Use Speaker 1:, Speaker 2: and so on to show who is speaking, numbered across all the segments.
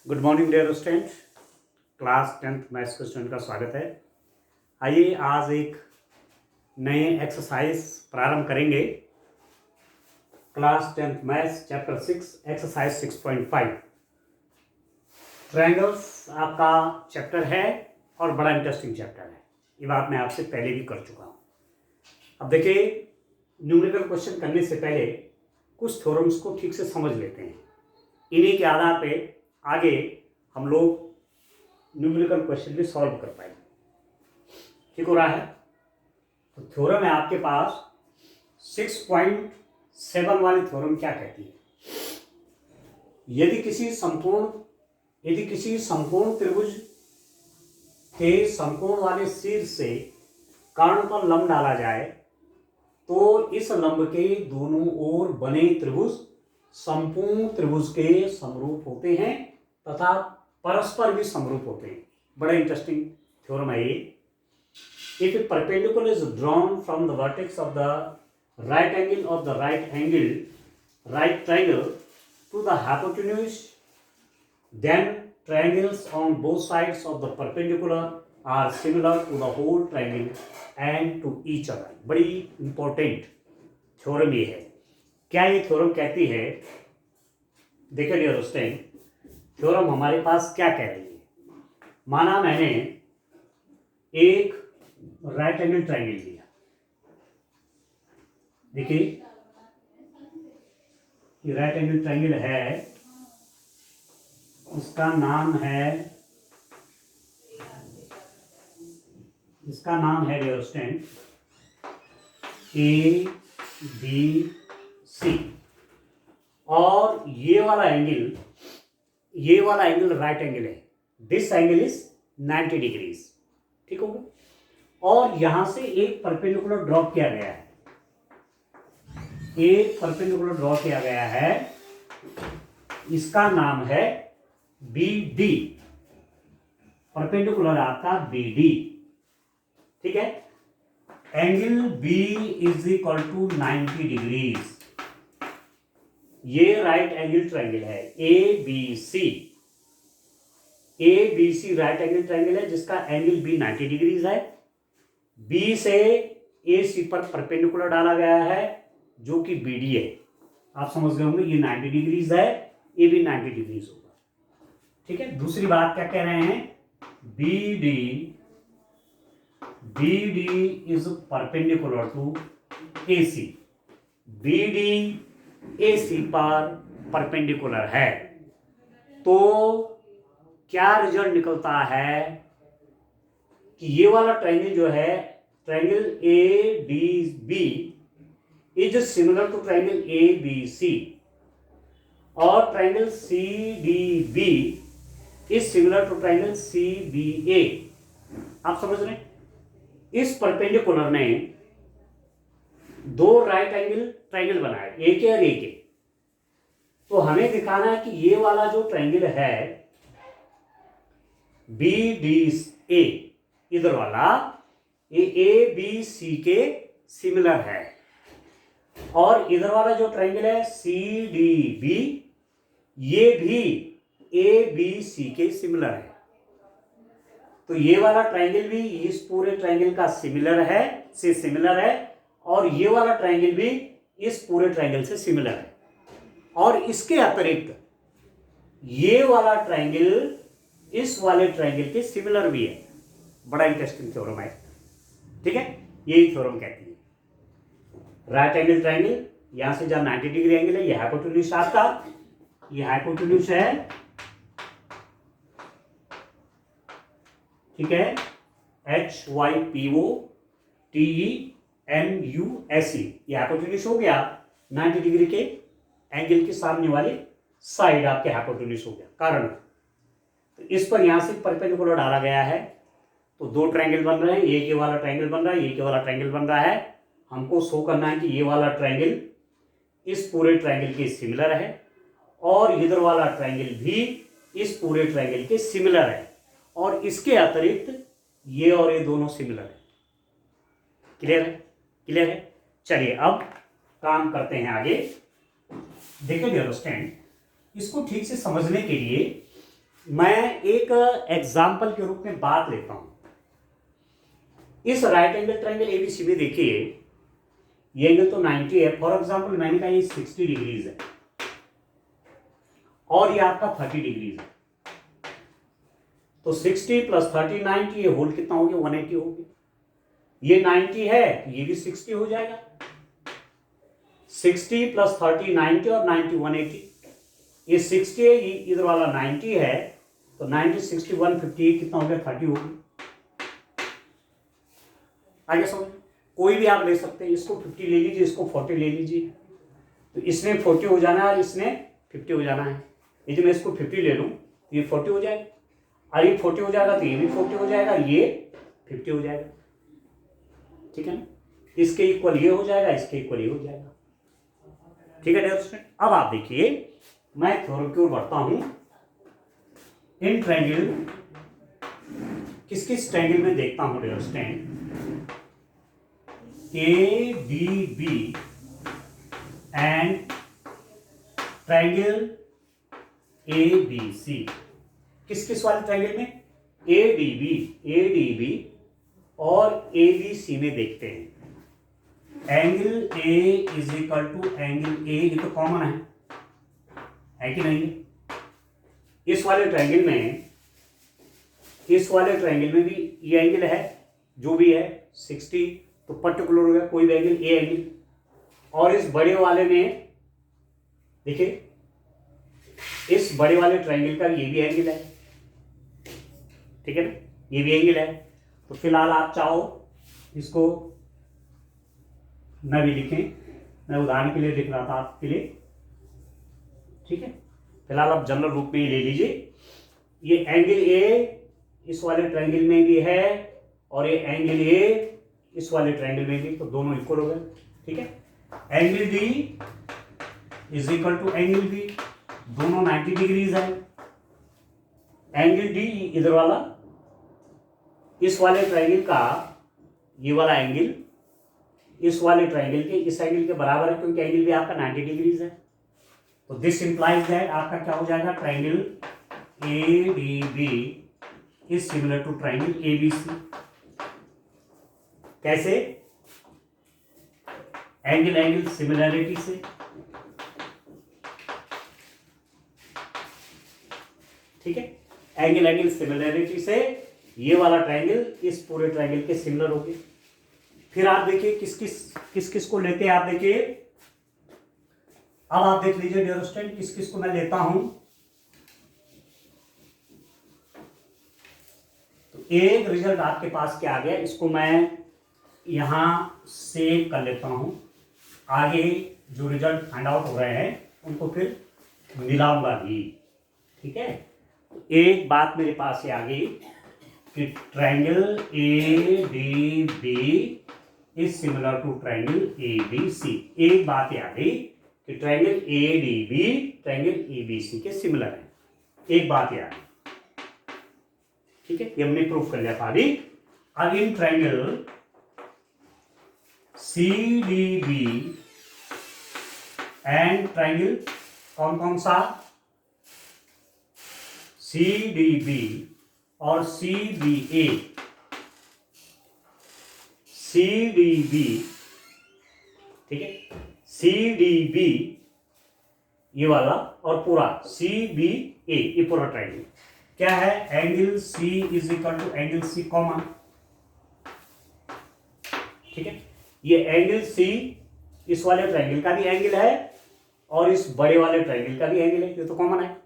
Speaker 1: Good morning dear student. Class 10th maths के student का स्वागत है। आइए आज एक नए एक्सरसाइज प्रारंभ करेंगे। Class 10th maths chapter 6 exercise 6.5 triangles आपका चैप्टर है और बड़ा इंटरेस्टिंग चैप्टर है। ये बात मैं आपसे पहले भी कर चुका हूँ। अब देखिए, न्यूमेरिकल क्वेश्चन करने से पहले कुछ थ्योरम्स को ठीक से समझ लेते हैं। इन्हीं के आधार पे आगे हम लोग न्यूमेरिकल क्वेश्चन भी सॉल्व कर पाएंगे। ठीक हो रहा है? तो थ्योरम है आपके पास 6.7 वाली थ्योरम क्या कहती है? यदि किसी संपूर्ण त्रिभुज के समकोण वाले शीर्ष से कर्ण पर लंब डाला जाए तो इस लंब के दोनों ओर बने त्रिभुज संपूर्ण त्रिभुज के समरूप होते हैं तथा परस्पर भी समरूप होते हैं। बड़ा इंटरेस्टिंग थ्योरम है ये। If a perpendicular is drawn from the vertex of the right angle of the right triangle to the hypotenuse, then triangles on both sides of the perpendicular are similar to the whole triangle and to each other। बड़ी important theorem ये है। क्या ये theorem कहती है? देखिए dear student, theorem हमारे पास क्या कह रही है। माना मैंने एक राइट एंगल ट्रायंगल लिया। देखिए, ये राइट एंगल ट्रायंगल है, इसका नाम है dear student A B C. और ये वाला एंगल राइट एंगल है। This angle is 90 degrees. ठीक होगा? और यहां से एक परपेंडिकुलर ड्रॉ किया गया है। इसका नाम है बी डी। परपेंडिकुलर आपका बी डी। ठीक है? Angle B is equal to 90 degrees. ये राइट एंगल ट्रायंगल है A B C right angle triangle है जिसका एंगल बी 90 डिग्रीज है। बी से ए सी पर परपेंडिकुलर डाला गया है जो कि बी डी है। आप समझ गए होंगे, ये 90 डिग्रीज है, ये भी 90 डिग्रीज होगा। ठीक है? दूसरी बात क्या कह रहे हैं? B D is perpendicular to A C. B D A C पर परपेंडिकुलर है। तो क्या रिजल्ट निकलता है कि ये वाला ट्रायंगल जो है, triangle A D B is similar to triangle A B C, और triangle C D B is similar to triangle C B A. आप समझ रहे हैं? इस परपेंडिकुलर ने दो राइट एंगल ट्रायंगल बनाए, एक और एक। तो हमें दिखाना है कि ये वाला जो ट्रायंगल है बी डी ए, इधर वाला, ये ए बी सी के सिमिलर है, और इधर वाला जो ट्रायंगल है सी डी बी, ये भी ए बी सी के सिमिलर है। तो ये वाला ट्रायंगल भी इस पूरे ट्रायंगल का सिमिलर है, और ये वाला ट्रायंगल भी इस पूरे ट्रायंगल से सिमिलर है। और इसके अतिरिक्त ये वाला ट्रायंगल इस वाले ट्रायंगल के सिमिलर भी है। बड़ा इंटरेस्टिंग थ्योरम है। ठीक है? यही थ्योरम कहती है। राइट एंगल ट्रायंगल, यहां से जहां 90 डिग्री एंगल है, ये हाइपोटेन्यूज आपका, ये हाइपोटेन्यूज है। ठीक है? HYPOTENUSE, ये हाइपोटेन्यूज हो गया। 90 डिग्री के एंगल के सामने वाली साइड आपके हाइपोटेन्यूज हो गया कारण। तो इस पर यहां से परपेंडिकुलर डाला गया है, तो दो ट्रायंगल बन रहे हैं। एक ये वाला ट्रायंगल बन रहा है, एक ये वाला ट्रायंगल बन रहा है। हमको शो करना है कि ये वाला ट्रायंगल इस पूरे ट्रायंगल के सिमिलर है, और इधर वाला ट्रायंगल भी इस पूरे ट्रायंगल के सिमिलर है, और इसके अतिरिक्त ये और ये दोनों सिमिलर है। क्लियर है? चलिए अब काम करते हैं आगे। देखिए डियर स्टूडेंट, इसको ठीक से समझने के लिए मैं एक एग्जाम्पल के रूप में बात लेता हूं। इस राइट एंगल ट्रायंगल एबीसी में देखिए, ये एंगल तो 90 है। फॉर एग्जाम्पल मैंने कहा ये 60 डिग्रीज है और ये आपका 30 डिग्रीज है। तो 60 प्लस 30 90, ये होल कितना हो गया? 180 हो गया। ये 90 है, ये भी 60 हो जाएगा। 60 प्लस 30 90 और 90 180। ये 60 है, ये इधर वाला 90 है, तो 90 60 150 कितना हो गया? 30 हो गया। आगे समझ, कोई भी आप ले सकते हैं। इसको 50 ले लीजिए, इसको 40 ले लीजिए, तो इसने 40 हो जाना है और इसने 50 हो जाना है। ये जो मैं इसको 50 ले लूं तो ये 40 हो जाएगा, और ये 40 हो जाएगा तो ये भी 40 हो जाएगा, ये 50 हो जाएगा। ठीक है ना? इसके इक्वल ये हो जाएगा, इसके इक्वल ये हो जाएगा। ठीक है डियर स्टूडेंट, अब आप देखिए, मैं थ्योरम की ओर बढ़ता हूं। इन ट्रायंगल, किस किस ट्रायंगल में देखता हूं dear student, ADB and triangle ABC। किस किस वाले ट्रायंगल में? ADB और ABC में देखते हैं। Angle A is equal to angle A, ये तो कॉमन है कि नहीं? इस वाले ट्रायंगल में भी ये एंगल है, जो भी है 60, तो पर्टिकुलर हो गया कोई भी एंगल, ए एंगल। और इस बड़े वाले में देखिए, इस बड़े वाले ट्रायंगल का ये भी एंगल है। ठीक है ना? ये भी एंगल है। तो फिलहाल आप चाहो इसको न भी लिखें, मैं उदाहरण के लिए लिख रहा था आपके लिए। ठीक है, फिलहाल आप जनरल रूप में ही ले लीजिए। ये एंगल ए इस वाले ट्रायंगल में भी है, और ये एंगल ए इस वाले ट्रायंगल में भी, तो दोनों इक्वल हो गए। ठीक है, angle D is equal to angle B, दोनों 90 डिग्रीज है। एंगल डी इधर वाला, इस वाले ट्रायंगल का ये वाला एंगल इस वाले ट्रायंगल के इस एंगल के बराबर है, क्योंकि एंगल भी आपका 90 डिग्रीज है। तो दिस इंप्लाइज दैट आपका क्या हो जाएगा? Triangle ADB is similar to triangle ABC। कैसे? एंगल सिमिलरिटी से। ठीक है, एंगल सिमिलरिटी से ये वाला ट्रायंगल इस पूरे ट्रायंगल के सिमिलर हो गए। फिर आप देखिए किस किस को लेते हैं। आप देखिए, अब आप देख लीजिए डियर स्टूडेंट, किस किस को मैं लेता हूं। तो एक रिजल्ट आपके पास क्या आ गया, इसको मैं यहां सेव कर लेता हूं। आगे जो रिजल्ट फाइंड आउट हो रहे हैं उनको फिर मिलाऊंगा भी। ठीक है, तो एक बात मेरे पास ये आ गई कि triangle ADB is similar to triangle ABC। एक बात ये आ गई कि ट्रायंगल ADB ट्रायंगल ABC के सिमिलर है। एक बात ये आ गई। ठीक है, ये हमने प्रूफ कर लिया था अभी। अब in triangle CDB and triangle कौन कौन सा? CDB और CBA। CDB, ठीक है, CDB ये वाला और पूरा CBA, ये पूरा ट्रायंगल क्या है? Angle C is equal to angle C common. ठीक है, ये एंगल C इस वाले ट्रायंगल का भी एंगल है और इस बड़े वाले ट्रायंगल का भी एंगल है, ये तो कॉमन है।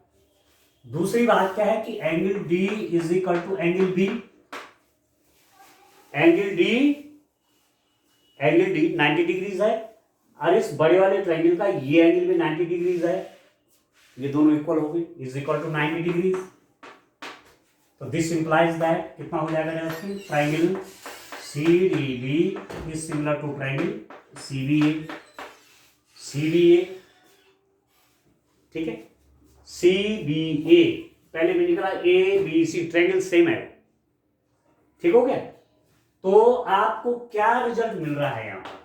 Speaker 1: दूसरी बात क्या है कि angle D is equal to angle B। Angle D 90 degrees है और इस बड़े वाले ट्रायंगल का ये एंगल भी 90 डिग्रीज है। ये दोनों इक्वल हो गए, इज इक्वल टू 90 डिग्रीज। तो दिस इंप्लाइज दैट कितना हो जाएगा? Triangle CDB is similar to triangle CBA। ठीक है, CBA पहले में निकला ABC, ट्रायंगल सेम है। ठीक हो गया? तो आपको क्या रिजल्ट मिल रहा है? यहां पर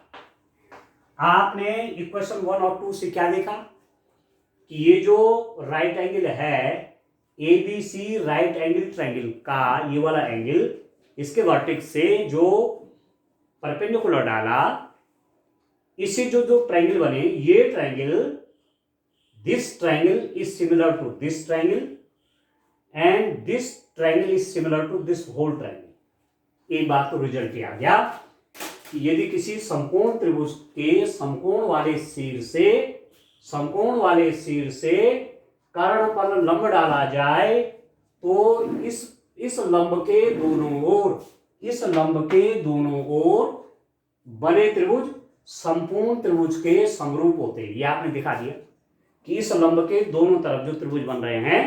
Speaker 1: आपने इक्वेशन 1 और 2 से क्या देखा कि ये जो राइट एंगल है ABC राइट एंगल ट्रायंगल का ये वाला एंगल इसके वर्टेक्स से जो परपेंडिकुलर डाला, इससे जो जो ट्रायंगल बने, ये triangle, this triangle is similar to this triangle and this triangle is similar to this whole triangle. एक बात तो रिजल्ट किया गया कि यदि किसी समकोण त्रिभुज के समकोण वाले सिर से कर्ण पर लंब डाला जाए तो इस लंब के दोनों ओर बने त्रिभुज संपूर्ण त्रिभुज के समरूप होते हैं। ये आपने दिखा दिया कि इस लंब के दोनों तरफ जो त्रिभुज बन रहे हैं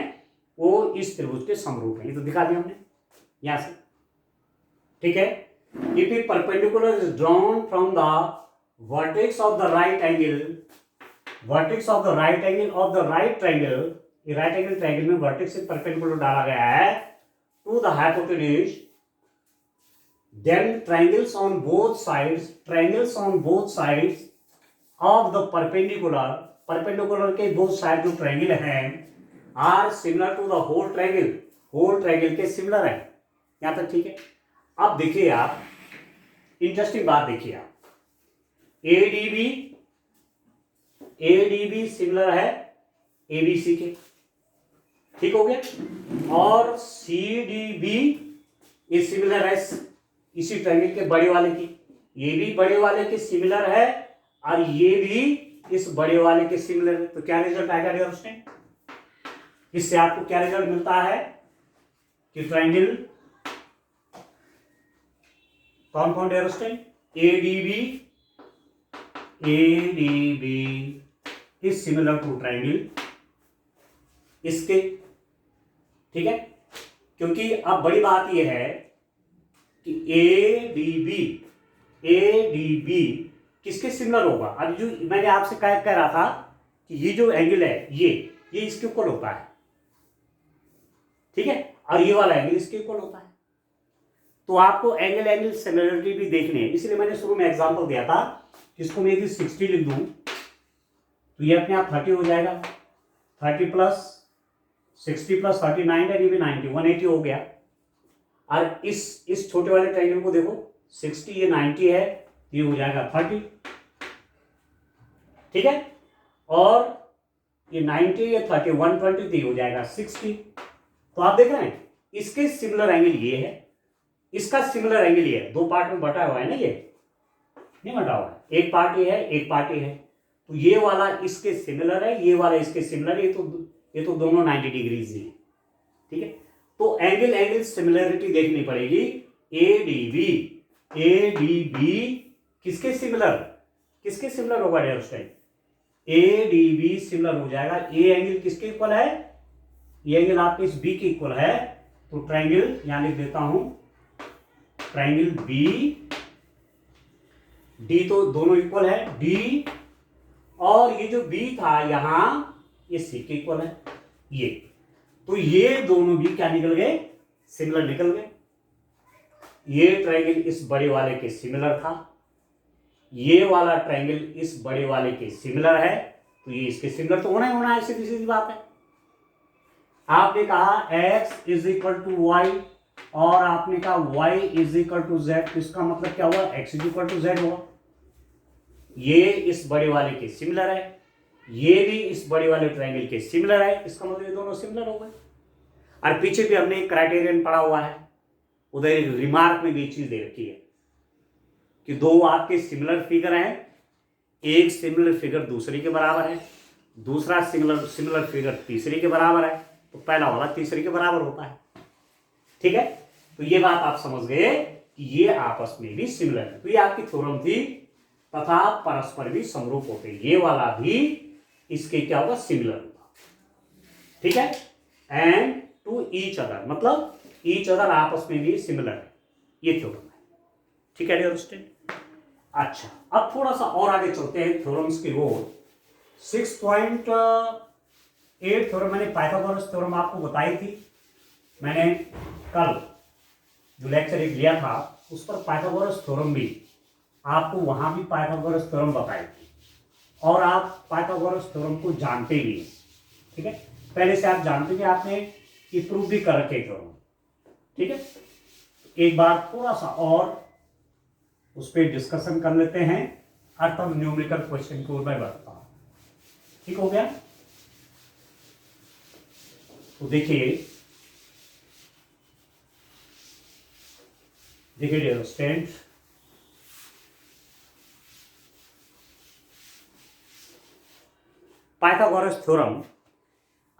Speaker 1: वो इस त्रिभुज के समरूप हैं। ये तो दिखा दिया हमने यहां से, ठीक है। If a perpendicular is drawn from the vertex of the right triangle, ये राइट एंगल ट्रायंगल में वर्टेक्स से परपेंडिकुलर डाला गया है to the hypotenuse, then triangles on both sides of the perpendicular के both साइड जो ट्रायंगल हैं are similar to the whole triangle के सिमिलर है। यहां तक ठीक है। अब देखिए आप, इंटरेस्टिंग बात देखिए आप, ADB सिमिलर है ABC के, ठीक हो गया, और CDB ये सिमिलर है इसी ट्रायंगल के बड़े वाले की, ये भी बड़े वाले के सिमिलर है और ये भी इस बड़े वाले के सिमिलर है। तो क्या रिजल्ट आएगा डियर स्टूडेंट? इससे आपको क्या रिजल्ट मिलता है कि ट्रायंगल कौन कौन dear student? ADB is similar to triangle इसके, ठीक है। क्योंकि अब बड़ी बात यह है कि ADB किसके सिमिलर होगा? अब जो मैंने आपसे कह रहा था कि ये जो एंगल है ये इसके इक्वल होता है, ठीक है, और ये वाला एंगल इसके इक्वल होता है। तो आपको एंगल सिमिलरिटी भी देखनी है, इसलिए मैंने शुरू में एग्जांपल दिया था। इसको मैं यदि 60 लिख दूं तो ये अपने आप 30 हो जाएगा, 30 प्लस 60 प्लस 39 है, ये भी 90, 180 हो गया। और इस छोटे वाले ट्रायंगल को देखो, 60 ये 90 है, ये हो जाएगा 30, ठीक है, और ये 90 ये 30 120 तो ये हो जाएगा 60। तो आप देख रहे हैं इसके सिमिलर एंगल ये है, इसका सिमिलर एंगल ये है, दो पार्ट में बटा हुआ है ना, ये नहीं बटा हुआ है, एक पार्ट ये है एक पार्ट ये है। तो ये वाला इसके सिमिलर है, ये वाला इसके सिमिलर है, ये तो दोनों 90 डिग्रीज हैं, ठीक है। तो एंगल सिमिलरिटी देखनी पड़ेगी। ADB किसके सिमिलर होगा डियर स्टूडेंट? ADB सिमिलर हो जाएगा, ए एंगल किसके इक्वल है? ये एंगल आपके इस B के इक्वल है। तो ट्रायंगल यहां लिख देता हूं, ट्रायंगल BD तो दोनों इक्वल है, D और ये जो B था यहां ये C के इक्वल है ये। तो ये दोनों भी क्या निकल गए? सिमिलर निकल गए। ये ट्रायंगल इस बड़े वाले के सिमिलर था, ये वाला ट्रायंगल इस बड़े वाले के सिमिलर है, तो ये इसके सिमिलर तो होना ही होना है, सीधी सीधी बात है। आपने कहा x is equal to y और आपने कहा y is equal to z, तो इसका मतलब क्या हुआ? x is equal to z हुआ। ये इस बड़े वाले के सिमिलर है, ये भी इस बड़े वाले ट्रायंगल के सिमिलर है, इसका मतलब ये दोनों सिमिलर हो गए। और पीछे भी हमने एक क्राइटेरियन पढ़ा हुआ है, उधर एक रिमार्क में भी चीज दे रखी है कि दो आपके सिमिलर फिगर हैं, एक सिमिलर फिगर दूसरे के बराबर है, दूसरा सिमिलर फिगर तीसरे के बराबर है, तो पहला वाला तीसरे के बराबर होता है, ठीक है। तो ये बात आप समझ गए कि ये आपस में भी सिमिलर है। तो ये आपकी थ्योरम थी, तथा परस्पर भी समरूप होते हैं। ये वाला भी इसके क्या होगा? सिमिलर होगा, ठीक है। एंड टू ईच अदर, मतलब ईच अदर आपस में भी सिमिलर है, ये थ्योरम है, ठीक है डियर स्टूडेंट। अच्छा, अब थोड़ा सा और आगे चलते हैं थ्योरम्स की ओर। 6.8 थ्योरम, मैंने पाइथागोरस थ्योरम आपको बताई थी, मैंने कल जो लेक्चर एक लिया था उस पर पाइथागोरस थ्योरम भी आपको, वहां भी पाइथागोरस थ्योरम बताई थी और आप पाइथागोरस थ्योरम को जानते भी हैं, ठीक है। पहले से आप जानते हैं, आपने ये प्रूव भी कर रखे थे। ठीक है, एक बार थोड़ा सा और उस पर डिस्कशन कर लेते हैं, और तब न्यूमेरिकल क्वेश्चन को मैं बढ़ता हूं। ठीक हो गया? तो देखिए डियर स्टूडेंट, पाइथागोरस थ्योरम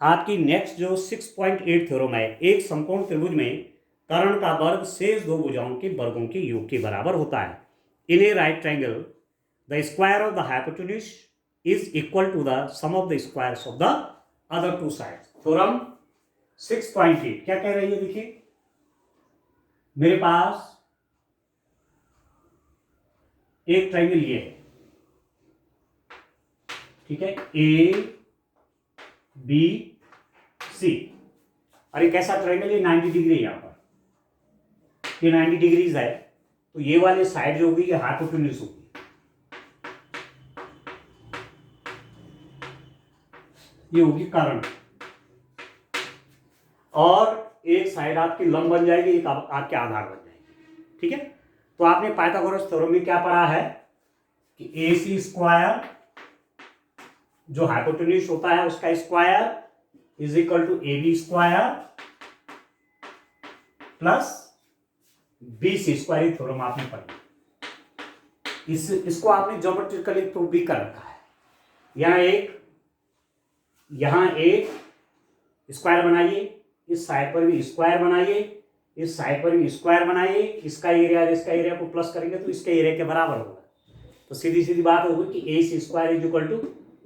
Speaker 1: आपकी नेक्स्ट जो 6.8 थ्योरम है, एक समकोण त्रिभुज में कर्ण का वर्ग शेष दो भुजाओं के वर्गों के योग के बराबर होता है। In a right triangle the square of the hypotenuse is equal to the sum of the squares of the other two sides. Theorem 6.8 क्या कह रही है? देखिए मेरे पास एक ट्रायंगल ये है, ठीक है, ए बी सी, और एक ऐसा ट्रायंगल ये 90 डिग्री है, यहां पर ये 90 डिग्रीज है, तो ये वाली साइड जो होगी ये हाइपोटेन्यूज होगी, ये होगी कर्ण, और एक साइड आपकी लंब बन जाएगी, एक आपके आधार बन जाएगी। ठीक है, तो आपने पाइथागोरस थ्योरम में क्या पढ़ा है कि ए सी स्क्वायर जो हाइपोटेन्यूज होता है उसका square is equal to A B square plus B C square. Theorem आपने पढ़ी, इसको आपने ज्योमेट्रिकली प्रूव भी कर रखा है। यहां एक स्क्वायर बनाइए, इस साइड पर भी स्क्वायर बनाइए, इस साइड पर भी स्क्वायर बनाइए, इसका एरिया और इसका एरिया को प्लस करेंगे तो इसके एरिया के बराबर होगा। तो सीधी सीधी बात होगी कि A C square is equal to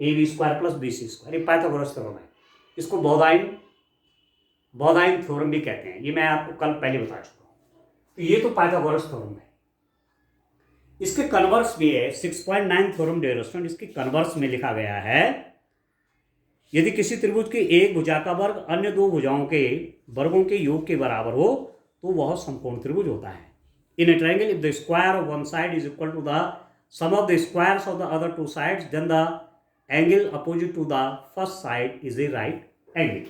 Speaker 1: A B square plus B C square. ये पाइथागोरस थ्योरम है, इसको बौधाइन थ्योरम भी कहते हैं, ये मैं आपको कल पहले बता चुका हूं। तो ये तो पाइथागोरस थ्योरम है। इसके कन्वर्स भी है 6.9 थ्योरम डियर स्टूडेंट, इसके कन्वर्स में लिखा गया है यदि किसी त्रिभुज की एक भुजा का वर्ग अन्य दो भुजाओं के वर्गों के योग के बराबर हो तो वह समकोण त्रिभुज होता है। In a triangle if the square of one side is equal to the sum of the squares of the other two sides then the angle opposite to the first side is a right angle.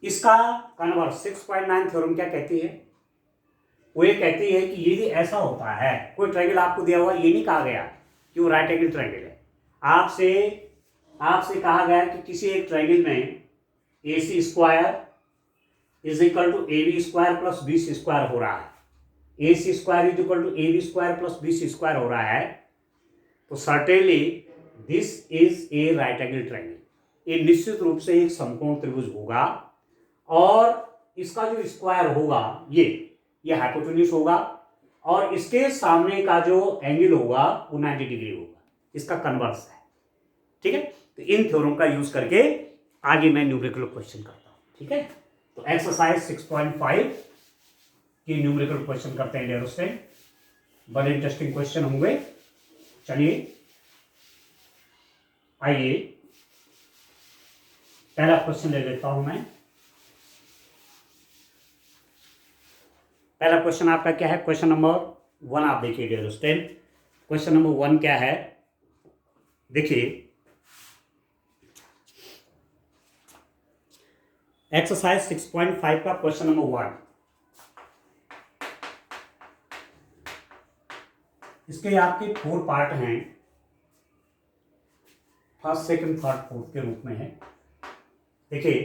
Speaker 1: इसका converse 6.9 theorem क्या कहती है? वो ये कहती है कि यदि ऐसा होता है, कोई ट्रायंगल आपको दिया हुआ, ये नहीं कहा गया कि वो राइट एंगल ट्रायंगल है, आपसे कहा गया कि किसी एक ट्रायंगल में A C square is equal to A B square plus B C square हो रहा है, A C square is equal to A B square plus B C square हो रहा है, तो certainly this is a right angle triangle. ये निश्चित रूप से एक समकोण त्रिभुज होगा, और इसका जो स्क्वायर होगा ये हाइपोटेन्यूज होगा, और इसके सामने का जो एंगल होगा वो 90 डिग्री होगा। इसका कन्वर्स है। ठीक है, तो इन थ्योरम का यूज करके आगे मैं न्यूमेरिकल क्वेश्चन करता हूं। ठीक है, तो एक्सरसाइज 6.5 की न्यूमेरिकल क्वेश्चन करते हैं डियर स्टूडेंट, बड़े इंटरेस्टिंग क्वेश्चन होंगे। चलिए आइए पहला क्वेश्चन ले लेता हूं मैं। पहला क्वेश्चन आपका क्या है? क्वेश्चन नंबर 1 आप देखिए डियर स्टूडेंट। क्वेश्चन नंबर 1 क्या है? देखिए एक्सरसाइज 6.5 का क्वेश्चन नंबर 1। इसके आपके 4 पार्ट हैं, फर्स्ट सेकंड थर्ड फोर्थ के रूप में है। देखिए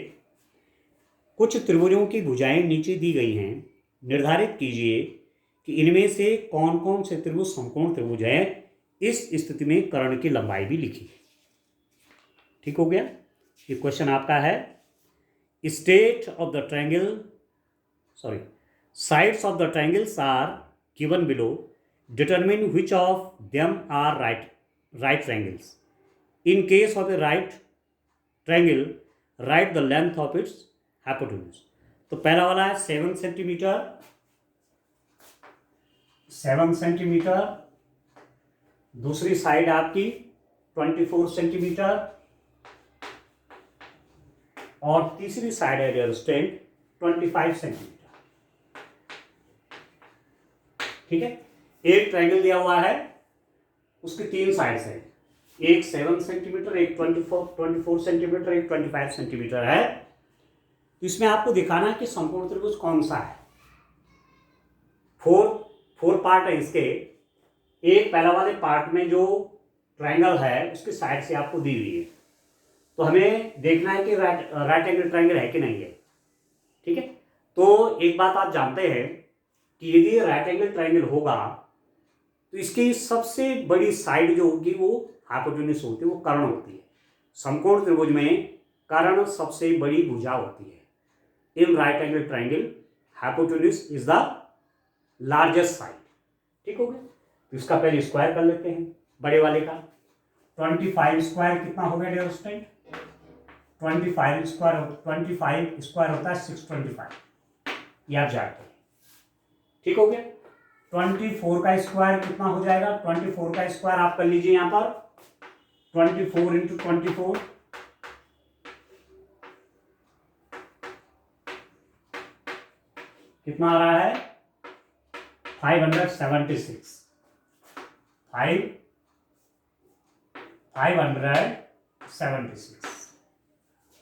Speaker 1: कुछ त्रिभुजों की भुजाएं नीचे दी गई हैं, निर्धारित कीजिए कि इनमें से कौन कौन से त्रिभुज समकोण त्रिभुज है। इस स्थिति में कर्ण की लंबाई भी लिखी। ठीक हो गया? ये क्वेश्चन आपका है। State of the triangle sides of the triangles are given below, determine which of them are right triangles. In case of a right triangle write the length of its hypotenuse. तो पहला वाला है 7 centimetre, दूसरी side आपकी 24 centimetre, और तीसरी side है dear student 25 centimetre. ठीक है, एक ट्रायंगल दिया हुआ है, उसकी 3 साइड्स हैं, एक 7 सेंटीमीटर, एक 24 सेंटीमीटर, एक 25 सेंटीमीटर है। तो इसमें आपको दिखाना है कि समकोण त्रिभुज कौन सा है। फोर पार्ट है इसके। एक पहला वाले पार्ट में जो ट्रायंगल है उसकी साइड से आपको दी हुई है, तो हमें देखना है कि राइट एंगल ट्रायंगल है कि नहीं है। ठीक है, तो एक बात आप जानते हैं कि यदि राइट एंगल ट्रायंगल होगा तो इसकी सबसे बड़ी साइड जो होगी वो हाइपोटेन्यूज होती है, वो कर्ण होती है। समकोण त्रिभुज में कर्ण सबसे बड़ी भुजा होती है। In right angle triangle hypotenuse is the largest side. ठीक हो गया, तो इसका पहले स्क्वायर कर लेते हैं बड़े वाले का। 25 स्क्वायर कितना हो गया डियर स्टूडेंट? 25 स्क्वायर होता है 625, ये आप जानते हैं। ठीक हो गया। 24 का स्क्वायर कितना हो जाएगा? 24 का स्क्वायर आप कर लीजिए यहां पर 24 इंटू 24, कितना आ रहा है? 576। 576।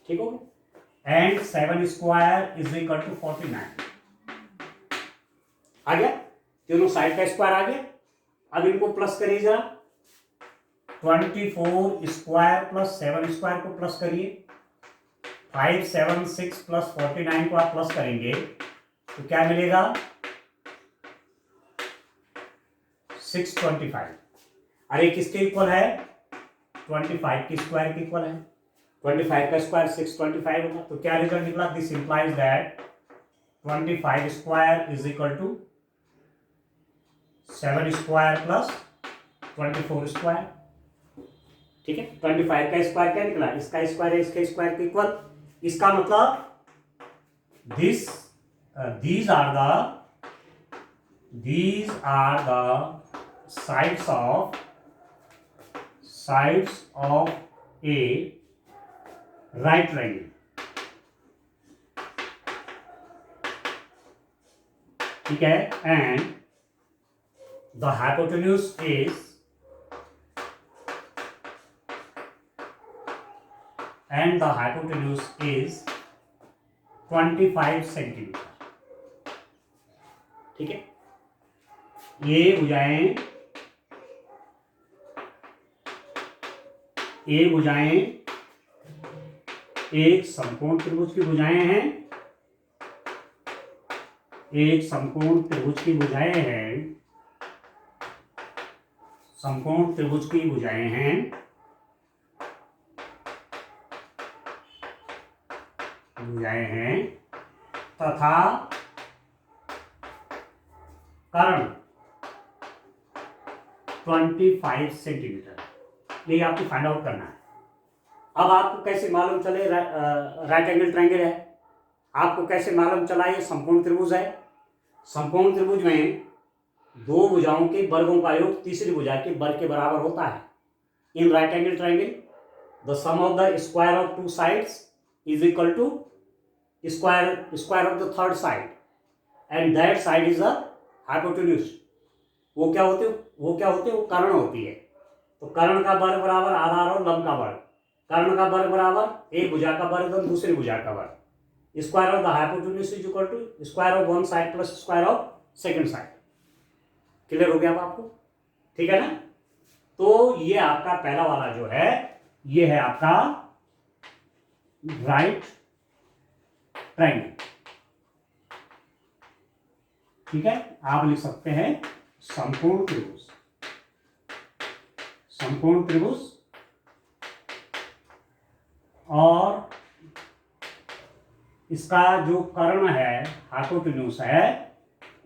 Speaker 1: ठीक हो गया। And 7 square is equal to 49। आ गया, तीनों साइड का स्क्वायर आ गया। अब इनको प्लस करिए जरा, 24 स्क्वायर प्लस 7 स्क्वायर को प्लस करिए। 576 प्लस 49 को आप प्लस करेंगे तो क्या मिलेगा? 625। अरे किसके इक्वल है? 25 की स्क्वायर के इक्वल है। 25 का स्क्वायर 625 होगा। तो क्या रिजल्ट निकला? This implies that 25 square is equal to 7 square plus 24 square. ठीक है, 25 का स्क्वायर क्या निकला? इसका स्क्वायर है इसके स्क्वायर के इक्वल। इसका मतलब these are the sides of a right triangle. ठीक है, and the hypotenuse is 25 centimetre. ठीक है, ये भुजाएं एक समकोण त्रिभुज की भुजाएं हैं। एक समकोण त्रिभुज की भुजाएं हैं। समकोण त्रिभुज की भुजाएं हैं तथा कर्ण 25 सेंटीमीटर। ये आपको फाइंड आउट करना है। अब आपको कैसे मालूम चले राइट एंगल ट्रायंगल है? आपको कैसे मालूम चला ये समकोण त्रिभुज है? समकोण त्रिभुज में दो भुजाओं के वर्गों का योग तीसरी भुजा के वर्ग के बराबर होता है। In right angle triangle the sum of the square of two sides is equal to square of the third side and that side is the hypotenuse. वो क्या होते? वो कर्ण होती है। तो कर्ण का वर्ग बराबर आधार और लंब का वर्ग। कर्ण का वर्ग बराबर एक भुजा का वर्ग और दूसरी भुजा का वर्ग। Square of the hypotenuse is equal to square of one side plus square of second side. Clear हो गया अब आपको? ठीक है ना? तो ये आपका पहला वाला जो है ये है आपका राइट ट्रायंगल। ठीक है, आप लिख सकते हैं समकोण त्रिभुज। समकोण त्रिभुज और इसका जो कर्ण है हाइपोटेन्यूज है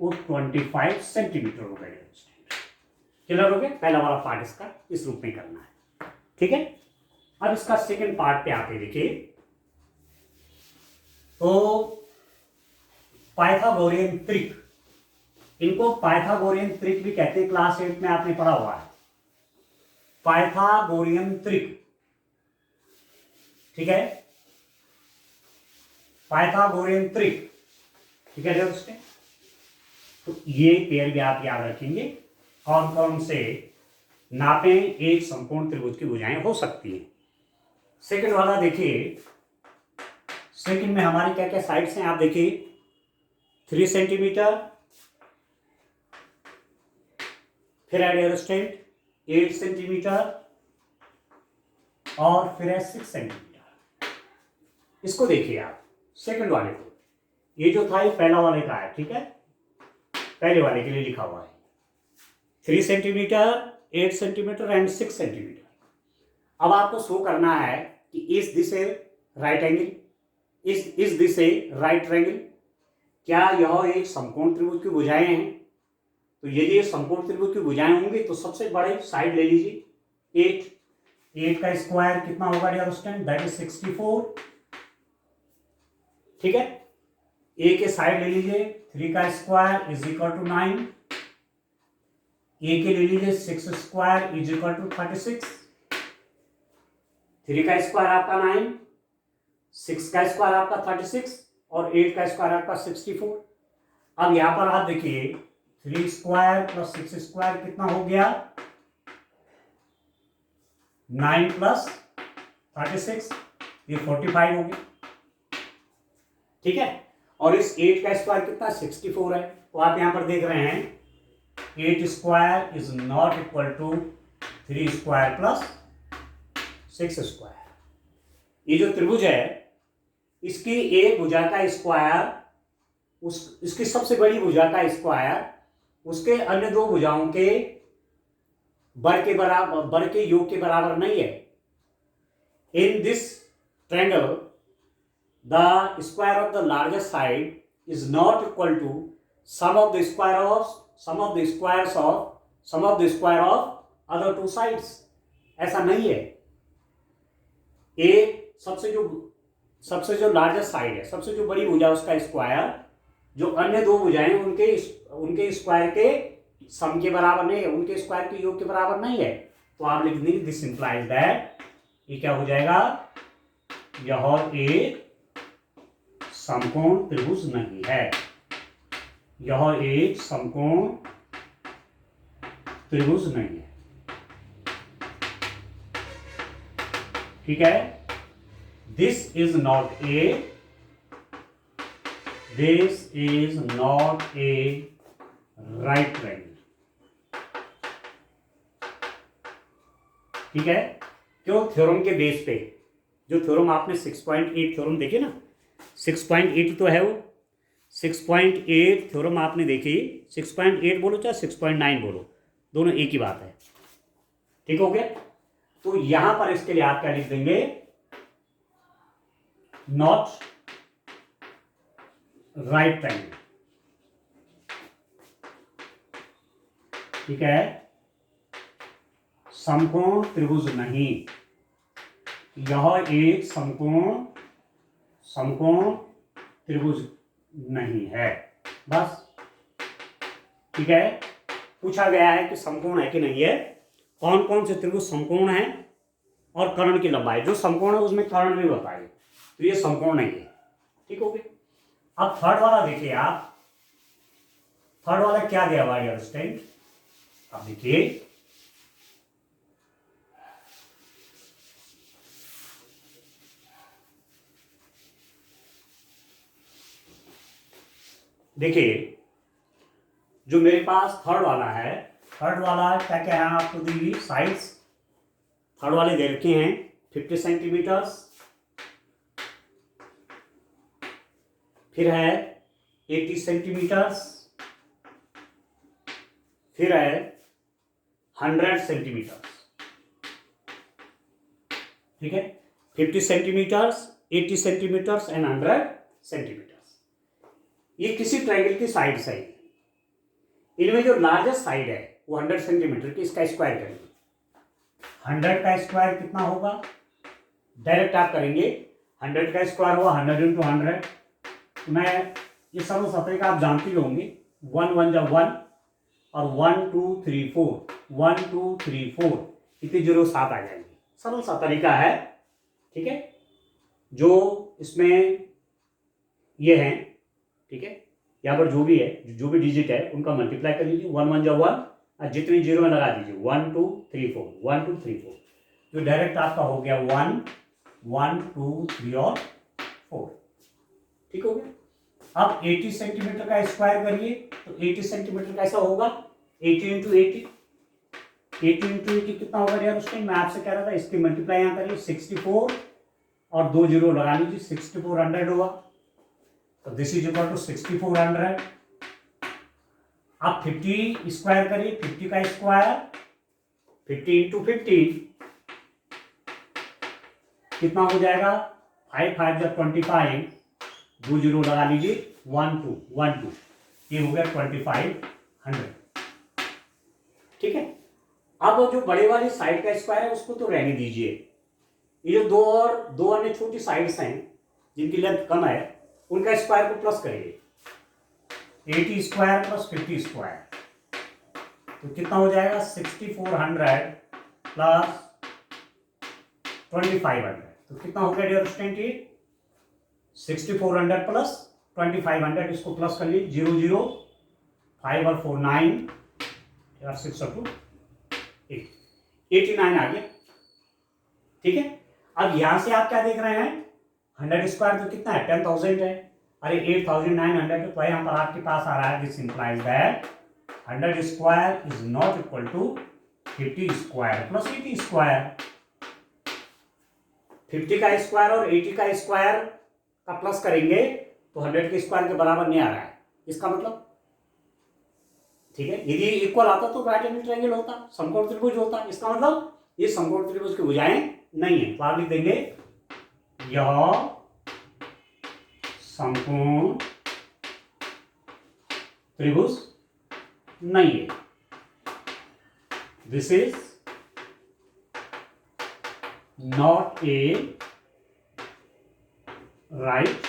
Speaker 1: वो 25 सेंटीमीटर हो गए। क्लियर हो गया? पहला वाला पार्ट इसका इस रूप में करना है। ठीक है, अब इसका सेकंड पार्ट पे आते देखिए। तो पाइथागोरियन त्रिक, इनको पाइथागोरियन त्रिक भी कहते हैं। क्लास 8 में आपने पढ़ा हुआ है पाइथागोरियन त्रिक। ठीक है, पाइथागोरियन त्रिक। ठीक है दोस्तों, तो ये पेयर भी आप याद रखेंगे। कौन कौन से नापे एक समकोण त्रिभुज की भुजाएं हो सकती हैं। सेकंड वाला देखिए, सेकंड में हमारी क्या क्या साइड्स हैं आप देखिए, 3 सेंटीमीटर, फिर है एडजस्टेंट 8 सेंटीमीटर और फिर है 6 सेंटीमीटर। इसको देखिए आप सेकंड वाले को, ये जो था ये पहला वाले का है, ठीक है, पहले वाले के लिए लिखा हुआ है 3 सेंटीमीटर, 8 सेंटीमीटर एंड 6 सेंटीमीटर। अब आपको शो करना है कि इस दिशे राइट एंगल, इस दिशे राइट ट्रायंगल, क्या यह एक समकोण त्रिभुज की भुजाएं हैं? तो यदि ये समकोण त्रिभुज की भुजाएं होंगी तो सबसे बड़े साइड ले लीजिए 8 का स्क्वायर कितना होगा डियर स्टूडेंट, दैट इज 64, ठीक है। ए के साइड ले लीजिए 3 का स्क्वायर इज इक्वल टू 9, ए के ले लीजिए 6 स्क्वायर इज इक्वल टू 36, 3 का स्क्वायर आपका 9, 6 का स्क्वायर आपका 36 और 8 का स्क्वायर आपका 64। अब यहां पर आप देखिए 3 स्क्वायर प्लस 6 स्क्वायर कितना हो गया, 9 प्लस 36, ये 45 हो गया, ठीक है। और इस 8 का स्क्वायर कितना 64 है, तो आप यहां पर देख रहे हैं 8 square is not equal to 3 square plus 6 square. ये जो त्रिभुज है इसकी एक भुजा का स्क्वायर इसकी सबसे बड़ी भुजा का स्क्वायर उसके अन्य दो भुजाओं के बर के योग के बराबर नहीं है। In this triangle the square of the largest side is not equal to sum of the square of other two sides. ऐसा नहीं है। एक सबसे जो लार्जेस्ट साइड है, सबसे जो बड़ी भुजा उसका स्क्वायर जो अन्य दो भुजाएं उनके स्क्वायर के सम के बराबर नहीं है, उनके स्क्वायर के योग के बराबर नहीं है। तो आप लिख देंगे दिस इंप्लाइज दैट, ये क्या हो जाएगा, यह एक समकोण त्रिभुज नहीं है, यह एक समकोण त्रिभुज नहीं है, ठीक है। This is not a right triangle, ठीक है। क्यों? थ्योरम के बेस पे, जो थ्योरम आपने 6.8 थ्योरम देखी ना, 6.8 तो है वो, 6.8 थ्योरम आपने देखी, 6.8 बोलो चाहे 6.9 बोलो, दोनों एक ही बात है, ठीक हो गया। तो यहां पर इसके लिए आप क्या लिख देंगे, नॉट राइट ट्रायंगल, ठीक है, समकोण त्रिभुज नहीं, यह एक समकोण त्रिभुज नहीं है, बस, ठीक है। पूछा गया है कि समकोण है कि नहीं है, कौन कौन से त्रिभुज समकोण है और कर्ण की लंबाई, जो समकोण है उसमें कर्ण भी बताइए, तो ये समकोण नहीं है, ठीक हो गया। अब थर्ड वाला देखिए आप, थर्ड वाला क्या दिया हुआ है स्टूडेंट, अब देखिए जो मेरे पास थर्ड वाला है, थर्ड वाला क्या क्या है आपको दी साइड्स, थर्ड वाले दे रखे हैं 50 सेंटीमीटर्स, फिर है 80 सेंटीमीटर्स, फिर है 100 सेंटीमीटर्स, ठीक है। 50 सेंटीमीटर्स, 80 सेंटीमीटर्स एंड 100 सेंटीमीटर्स। ये किसी ट्रायंगल की साइड है। इनमें जो लार्जेस्ट साइड है वो 100 सेंटीमीटर की, इसका स्क्वायर करेंगे, 100 का स्क्वायर कितना होगा, डायरेक्ट आप करेंगे, 100 का स्क्वायर हुआ 100 इंटू 100, मैं ये सरल सतह का आप जानते ही होंगे, 1 1 जब 1 और 1 2 3 4, 1 2 3 4 इतनी 0 7 आ जाएंगे, सरल सा तरीका है, ठीक है। जो इसमें ये है, ठीक है, यहाँ पर जो भी है, जो भी डिजिट है उनका मल्टीप्लाई कर लीजिए, 1 1 जब 1 और जितनी 0 में लगा दीजिए, 1 2 3 4, 1 2 3 4, जो डायरेक्ट आपका हो गया 1 1 2 3 और 4, ठीक हो गया। अब 80 सेंटीमीटर का स्क्वायर करिए तो 80 सेंटीमीटर कैसा होगा, 80 इंटू 80, 80 इंटू 80 कितना होगा यार उस टाइम, मैं आपसे कह रहा था इसकी मल्टीप्लाई यहाँ करिए 64 और 2 जीरो लगा लीजिए, 6400 होगा। तो दिस इज इक्वल टू 6400। आप 50 स्क्वायर करिए, 50 का स्क्वायर 50 इंटू 50 कितना हो जाएगा, 5 5 जब 25, 2 जीरो लगा लीजिए, 1 2 1 2, ये हो गया 2500। ठीक है। अब जो बड़े वाली साइड का स्क्वायर है उसको तो रहने दीजिए, ये जो दो अन्य छोटी साइड्स हैं जिनकी लेंथ कम है उनका स्क्वायर को प्लस करिए, 80 स्क्वायर प्लस 50 स्क्वायर तो कितना हो जाएगा, 6400 प्लस 2500 तो कितना हो गया डियर स्टूडेंट, ये 6400 प्लस 2500, इसको प्लस कर लीजिए, 0 0 5 और 4 9 और 6 और 2 89 आ गया। ठीक है। अब यहां से आप क्या देख रहे हैं, 100 स्क्वायर तो कितना है, 10,000 है, अरे 8,900 तो यहाँ पर आपके पास आ रहा है, this implies that 100 square is not equal to 50 square plus 80 square. 50 का स्क्वायर और 80 का स्क्वायर का प्लस करेंगे तो 100 के स्क्वायर के बराबर नहीं आ रहा है, इसका मतलब, ठीक है, यदि इक्वल आता तो राइट एंगल ट्रायंगल होता, समकोण त्रिभुज होता, इसका मतलब ये समकोण त्रिभुज की भुजाएं नहीं है, तो आप लिख देंगे यह समकोण त्रिभुज नहीं है, this is not a right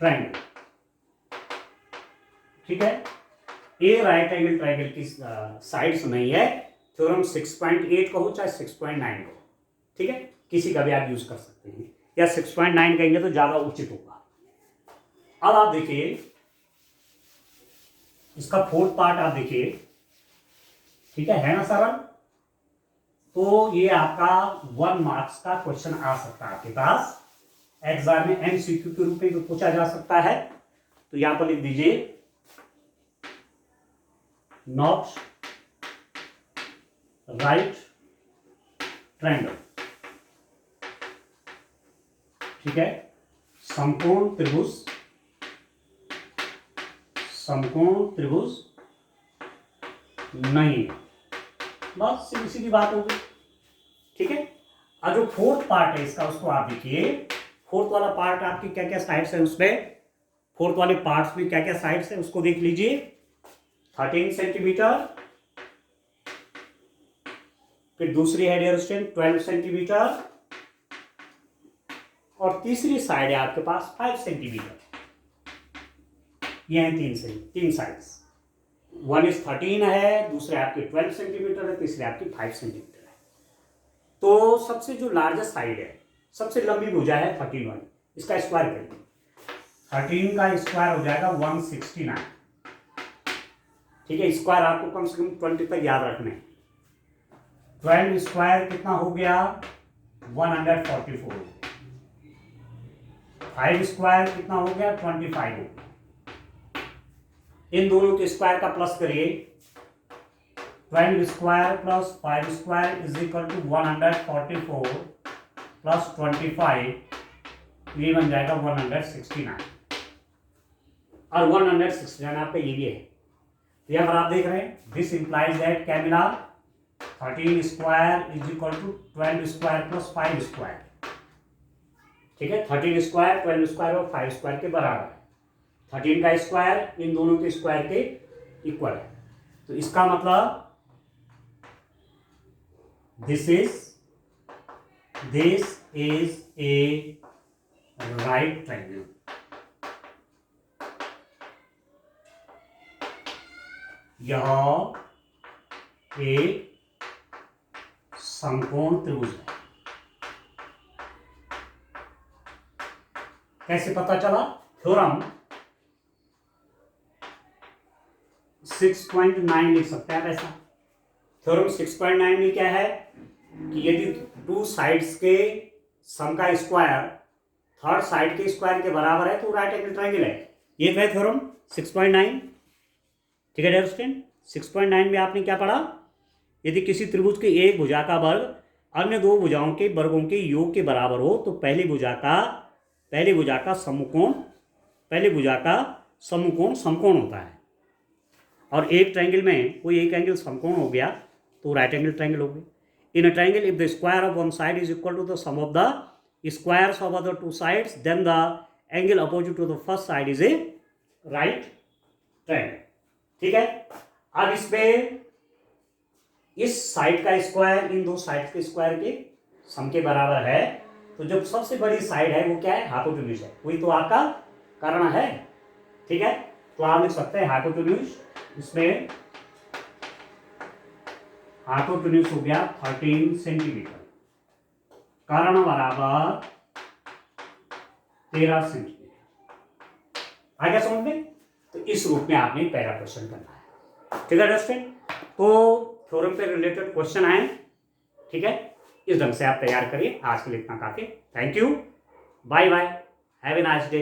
Speaker 1: triangle. ठीक है, ए राइट एंगल ट्रायंगल की साइड्स नहीं है, थ्योरम 6.8 कहो चाहे 6.9 कहो, ठीक है, किसी का भी आप यूज कर सकते हैं, या 6.9 कहेंगे तो ज्यादा उचित होगा। अब आप देखिए इसका फोर्थ पार्ट आप देखिए, ठीक है ना सरल, तो ये आपका 1 मार्क्स का क्वेश्चन आ सकता है आपके पास एग्जाम में, एमसीक्यू के रूप में पूछा जा सकता है, तो यहां पर लिख दीजिए नॉट राइट ट्रायंगल। ठीक है, समकोण त्रिभुज, समकोण त्रिभुज नहीं, बस सीधी सीधी बात होगी। ठीक है, और जो फोर्थ पार्ट है इसका उसको आप देखिए, फोर्थ वाला पार्ट आपकी क्या क्या साइड्स है उसमें, फोर्थ वाले पार्ट्स में क्या क्या साइड्स है उसको देख लीजिए, 13 सेंटीमीटर, फिर दूसरी है डियर स्टूडेंट 12 सेंटीमीटर, और तीसरी साइड है आपके पास 5 सेंटीमीटर। ये हैं तीन साइड्स, वन इज 13 है, दूसरे आपके 12 सेंटीमीटर है, तीसरे आपकी 5 सेंटीमीटर है। तो सबसे जो लार्जेस्ट साइड है, सबसे लंबी भुजा है 31, इसका स्क्वायर करिए, 13 का स्क्वायर हो जाएगा 169। ठीक है, स्क्वायर आपको कम से कम 20 तक याद रखने। 12 स्क्वायर कितना हो गया, 144। 5 स्क्वायर कितना हो गया, 25 हो गया। इन दोनों के स्क्वायर का प्लस करिए, 12 square plus 5 square is equal to 144 plus 25, ये बन जाएगा 169, और 169 आपका ये भी है। तो यहाँ पर आप देख रहे हैं दिस इंप्लाइज दैट क्या मिला, 13 square is equal to 12 square plus 5 square. ठीक है, 13 स्क्वायर 12 स्क्वायर और 5 स्क्वायर के बराबर है, 13 का स्क्वायर इन दोनों के स्क्वायर के इक्वल है, तो इसका मतलब this is a right triangle. यह एक समकोण त्रिभुज है। कैसे पता चला, थ्योरम 6.9 लिख सकते हैं ऐसा। थ्योरम 6.9 में क्या है कि यदि टू साइड्स के सम का स्क्वायर थर्ड साइड के स्क्वायर के बराबर है तो राइट एंगल ट्रायंगल है। ये है थ्योरम 6.9। ठीक है डियर स्टूडेंट, 6.9 में आपने क्या पढ़ा, यदि किसी त्रिभुज के एक भुजा का वर्ग अन्य दो भुजाओं के वर्गों के योग के बराबर हो तो पहली भुजा का समकोण समकोण होता है। और एक ट्रायंगल में कोई एक एंगल समकोण हो गया तो राइट एंगल ट्रायंगल हो गया। In a triangle if the square of one side is equal to the sum of the squares of other two sides then the angle opposite to the first side is a right triangle. ठीक है, अब इसमें इस side का square इन दो side के square के सम के बराबर है तो जब सबसे बड़ी साइड है वो क्या है, हाइपोटेन्यूज है, वही तो आपका कर्ण है। ठीक है, तो आप लिख सकते हैं हाइपोटेन्यूज, इसमें हाइपोटेन्यूज हो गया 13 सेंटीमीटर, कर्ण बराबर 13 सेंटीमीटर। आ गया समझ में? तो इस रूप में आपने पहला क्वेश्चन करना है। ठीक है दोस्तों, तो थ्योरम पे रिलेटेड क्वेश्चन आए, ठीक है, इस ढंग से आप तैयार करिए। आज के लिए इतना काफी। Thank you, bye bye, have a nice day.